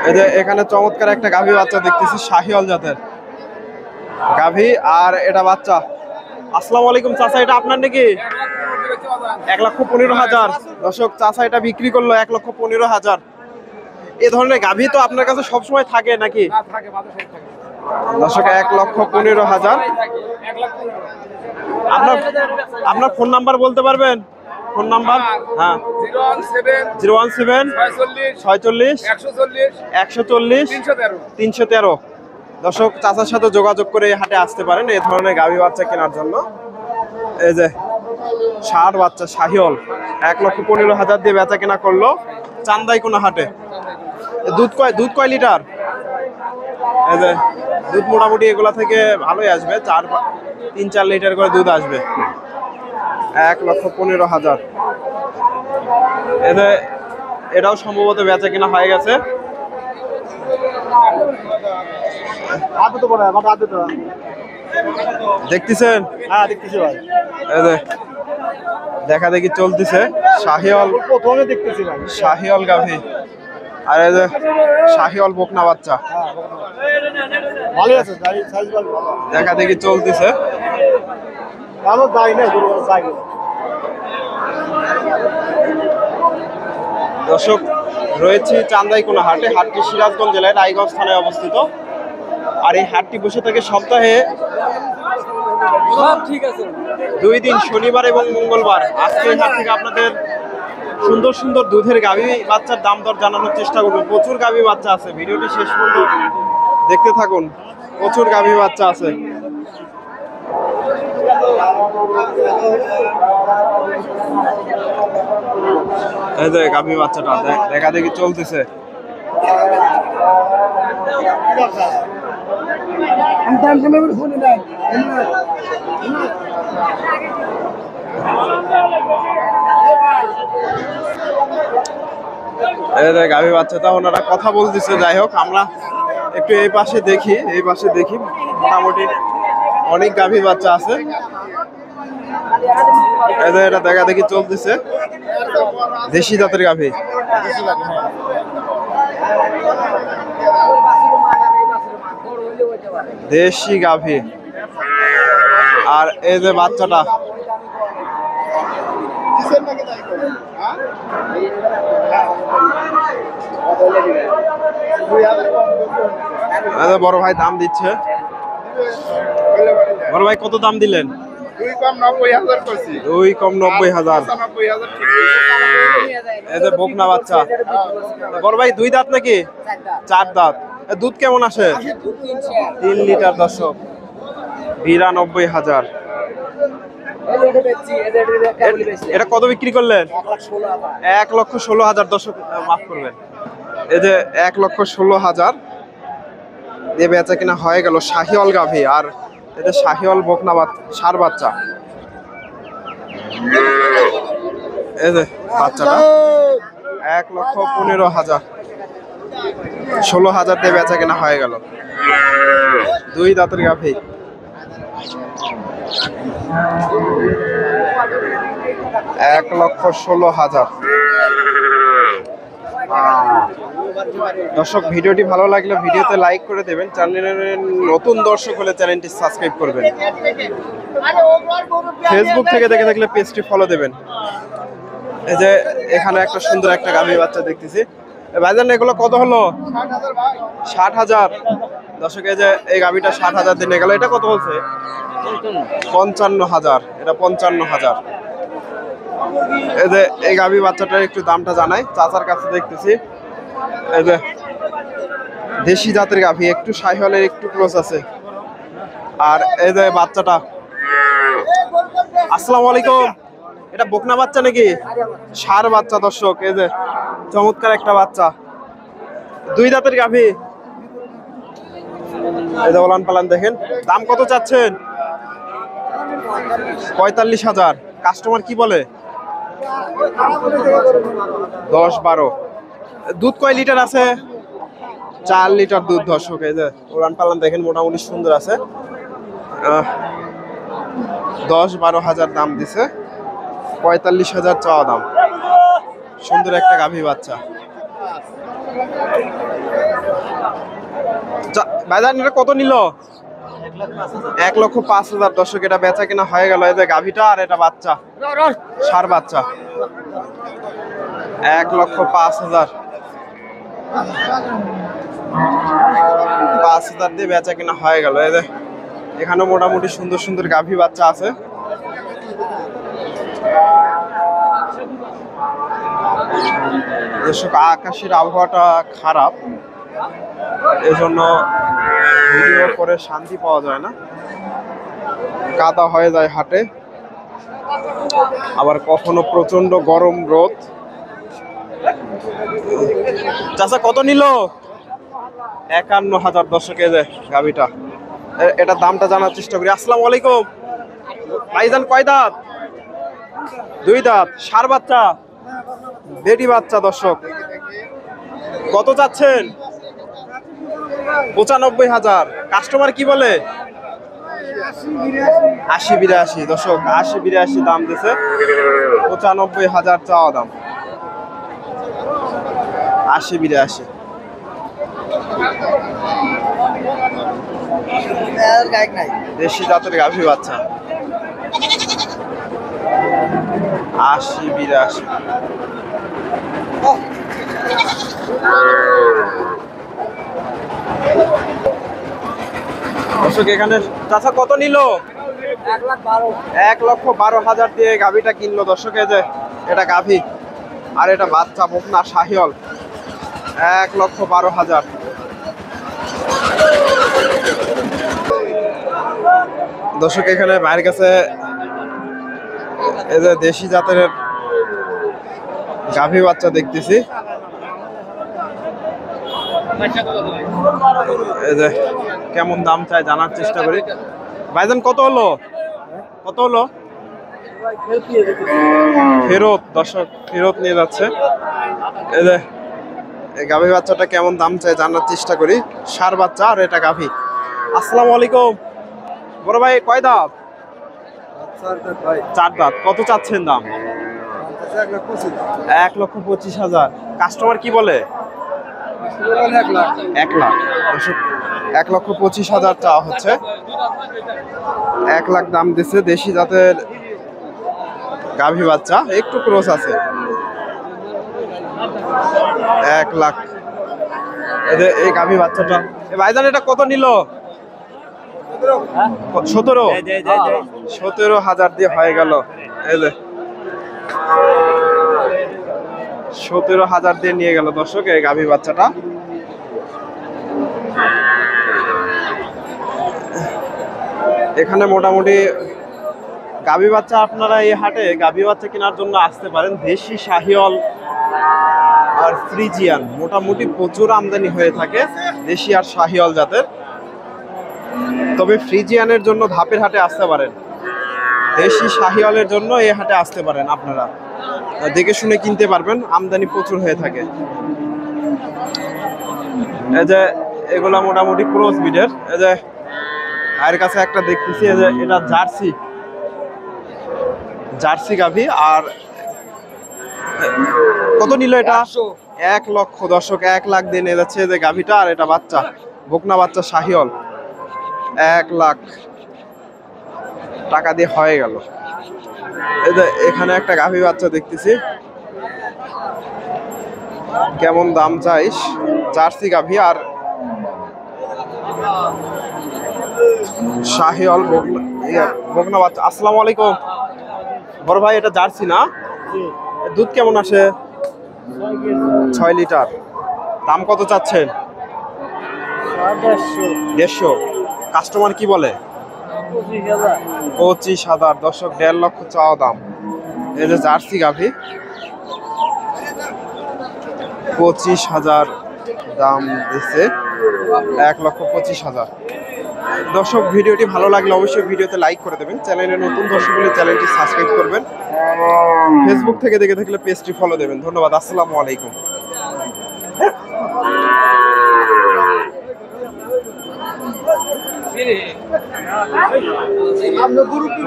এই যে এখানে চমৎকার একটা গাভী বাচ্চা দেখতেছি, শাহিওয়াল জাতের গাভী, আর এটা বাচ্চা। আসসালামু আলাইকুম চাচা, এটা আপনার নাকি? 1,15,000। দর্শক, চাচা এটা বিক্রি করলো 1,15,000। এ ধরনের গাভী তো আপনার কাছে সবসময় থাকে নাকি? দর্শক, 1,15,000। আপনার আপনার ফোন নাম্বার বলতে পারবেন? Phone number? হ্যাঁ, 017 46 140 313। দর্শক, চাচার সাথে যোগাযোগ করে হাটে আসতে পারেন এই ধরনের গাভী বাচ্চা কেনার জন্য। এই যে ষাঁড় বাচ্চা শাহিওয়াল 1,15,000 দিয়ে বেচা কেনা করলো চান্দাইকোনা হাটে। দুধ কয় লিটার? এই যে দুধ মোটামুটি এগুলা থেকে ভালোই আসবে, 3-4 লিটার করে দুধ আসবে। 1,15,000। এটাও সম্ভবত বেচা কেনা হয়ে গেছে। দেখতেছেন? হ্যাঁ দেখতেছি ভাই। এই যে দেখা দেখি চলতেছে শাহিওয়াল, প্রথমে দেখতেছি ভাই শাহিওয়াল গাভী, আর এই যে শাহিওয়াল বকনা বাচ্চা ভালো আছে, সাইজ ভালো। দেখা দেখি চলতেছে। ভালো যাই না যাই। দর্শক, রয়েছে চান্দাইকোনা হাটে। হাটটি সিরাজগঞ্জ জেলায় রায়গঞ্জ থানায় অবস্থিত, আর এই হাটটি বসে থাকে সপ্তাহে 2 দিন, শনিবার এবং মঙ্গলবার। আজকে এই হাট থেকে আপনাদের সুন্দর সুন্দর দুধের গাভী বাচ্চার দাম দর জানানোর চেষ্টা করবো। প্রচুর গাভী বাচ্চা আছে, ভিডিওটি শেষ পর্যন্ত দেখতে থাকুন। প্রচুর গাভী বাচ্চা আছে। এই যে গাভী বাচ্চাটা দেখা দেখি চলতেছে। গাভী বাচ্চাটা ওনারা কথা বলতেছে। যাই হোক, আমরা একটু এই পাশে দেখি। মোটামুটি অনেক গাভী বাচ্চা আছে। এটা দেখা দেখি চলতেছে, দেশি জাতের গাভী। দেশি গাভী। আর এই যে বাচ্চাটা, বড় ভাই দাম দিচ্ছে। বড় ভাই কত দাম দিলেন? 2 কম 90,000। এই যে বকনা বাচ্চা। বড় ভাই 2 দাঁত নাকি? 4 দাঁত। দুধ কেমন আসে? 3 লিটার। দর্শক, 92,000। এটা কত বিক্রি করলেন? 1,16,000। দর্শক মাফ করবেন, এই যে 1,16,000 দিয়ে বেচা কিনা হয়ে গেল শাহিওয়াল গাভী। আর এটা শাহিওয়াল বকনা ষাঁড় বাচ্চা। এই যে বাচ্চাটা 1,15,000, 16,000 দিয়ে বেচা কিনা হয়ে গেল। 2 দাঁতের গাভী। এক 1,16,000। দর্শক, ভিডিওটি ভালো লাগলে ভিডিওতে লাইক করে দেবেন। চ্যানেলের নতুন দর্শক হলে চ্যানেলটি সাবস্ক্রাইব করবেন। ফেসবুক থেকে দেখে থাকলে পেজটি ফলো দেবেন। এই যে এখানে একটা সুন্দর একটা গাভী বাচ্চা দেখতেছি। ভাইজান, এগুলো কত হলো? 60,000। দর্শক, এই যে এই গাভীটা 60,000 দিয়ে গেল। এটা কত হচ্ছে? 55,000। এটা 55,000। এই যে এই গাভী বাচ্চাটার একটু দামটা জানাই। চাচার কাছে দেখতেছি। এই যে দেশি জাতের গাভী, একটু শাহিওয়ালের একটু ক্রস আছে। আর এই যে বাচ্চাটা। আসসালামু আলাইকুম, এটা বকনা বাচ্চা নাকি? ষাঁড় বাচ্চা। দর্শক, এই যে চমৎকার একটা বাচ্চা, 2 দাঁতের গাভী। এই যে ওলান পালান দেখেন। দাম কত চাচ্ছেন? 45,000। কাস্টমার কি বলে? 10-12। দুধ কয় লিটার আছে? 4 লিটার দুধ। দর্শক, এই যে ওলান পালান দেখেন, মোটামুটি সুন্দর আছে। 10-12,000 দাম দিছে, 45,000 চাওয়া দাম। সুন্দর একটা গাভী বাচ্চা। ভাইজান এটা কত নিল? 1,05,000। দর্শক এটা বেচা কিনা হয়ে গেল। এই যে গাভীটা আর এটা বাচ্চা, ষাঁড় বাচ্চা। 1,05,000। 5,000 দিয়ে বেচা কিনা হয়ে গেল। এই যে এখানে মোটামুটি সুন্দর সুন্দর গাভী বাচ্চা আছে। দর্শক আকাশের আবহাওয়াটা খারাপ, এজন্য ভিডিও করে শান্তি পাওয়া যায় না, কাদা হয়ে যায় হাটে, আবার কখনো প্রচন্ড গরম রোদ। চাচা কত নিল? 51,000। দর্শকে যে গাভীটা, এটা দামটা জানার চেষ্টা করি। আসসালামু আলাইকুম ভাইজান, কয় দাঁত? 2 দাঁত, ষাঁড় বাচ্চা, বেটি বাচ্চা। দর্শক কত চাচ্ছেন? 95,000। কাস্টমার কি বলে? 80-82। দর্শক 80-82 দাম দিছে, 95,000 চাওয়া দাম। 80-82। দেশি জাতের গাভী বাচ্চা। 80-82। দর্শক এখানে চাচা কত নিল? 1,12,000 দিয়ে গাভীটা কিনলো। দর্শক এই যে এটা গাভী আর এটা বাচ্চা বকনা শাহিওয়াল। 1,12,000। দর্শক এখানে ভাইয়ের কাছে এই যে দেশি জাতের গাভী বাচ্চা দেখতেছি। এই যে কেমন দাম চাই জানার চেষ্টা করি। ভাইজান কত হলো? কত হলো? ফেরত। দর্শক ফেরত নিয়ে যাচ্ছে। এই যে এই গাভী বাচ্চাটা কেমন দাম চাই জানার চেষ্টা করি। ষাঁড় বাচ্চা আর এটা গাভী। আসসালামু আলাইকুম বড় ভাই, কয় দাঁত? 4 দাঁত। কত চাচ্ছেন দাম? 1,25,000। কাস্টমার কি বলে? 1 লাখ। 1,25,000 চাওয়া হচ্ছে। 1 লাখ দাম দিচ্ছে। দেশি জাতের গাভী বাচ্চা, একটু ক্রস আছে। 1 লাখ। এই গাভী বাচ্চাটা ভাইজান এটা কত নিল? 17,000 দিয়ে হয়ে গেল। এই যে 17,000 দিয়ে নিয়ে গেল। দর্শক এই গাভী বাচ্চাটা। এখানে মোটামুটি গাভী বাচ্চা, আপনারা এই হাটে গাভী বাচ্চা কেনার জন্য আসতে পারেন। দেশি শাহিওয়াল আর ফ্রিজিয়ান মোটামুটি প্রচুর আমদানি হয়ে থাকে, দেশি আর শাহিওয়াল জাতের। তবে ফ্রিজিয়ানের জন্য ধাপের হাটে আসতে পারেন, দেশি শাহিওয়ালের জন্য এই হাটে আসতে পারেন। আপনারা দেখে শুনে কিনতে পারবেন, আমদানি প্রচুর হয়ে থাকে। এই যে এগুলা মোটামুটি ক্রস ব্রিডের। এই যে ভাইয়ের কাছে একটা দেখতেছি, এই যে এটা জার্সি গাভী। আর কত নিল এটা? 1 লক্ষ। দর্শক 1 লাখ দিয়ে নিয়ে যাচ্ছে যে গাভীটা আর এটা বাচ্চা, বকনা বাচ্চা শাহিওয়াল। 1 লাখ টাকা দিয়ে হয়ে গেল। এই যে এখানে একটা গাভী বাচ্চা দেখতেছি, কেমন দাম চাইস? জার্সি গাভী আর শাহিওয়াল বকনা বাচ্চা। আসসালামু আলাইকুম বড় ভাই, এটা জার্সি না? দুধ কেমন আসে? 6 লিটার। দাম কত চাচ্ছেন? 150। কাস্টমার কি বলে? 25,000। দর্শক 1.5 লক্ষ চাওয়া দাম। এই যে জার্সি গাভী, 25,000 দাম দিচ্ছে। 1,25,000। দর্শক ভিডিওটি ভালো লাগলে অবশ্যই ভিডিওতে লাইক করে দেবেন। চ্যানেলে নতুন দর্শক হলে চ্যানেলটি সাবস্ক্রাইব করবেন। ফেসবুক থেকে দেখে থাকলে পেজটি ফলো দেবেন। ধন্যবাদ। আসসালামু আলাইকুম। আমরা গুরু কি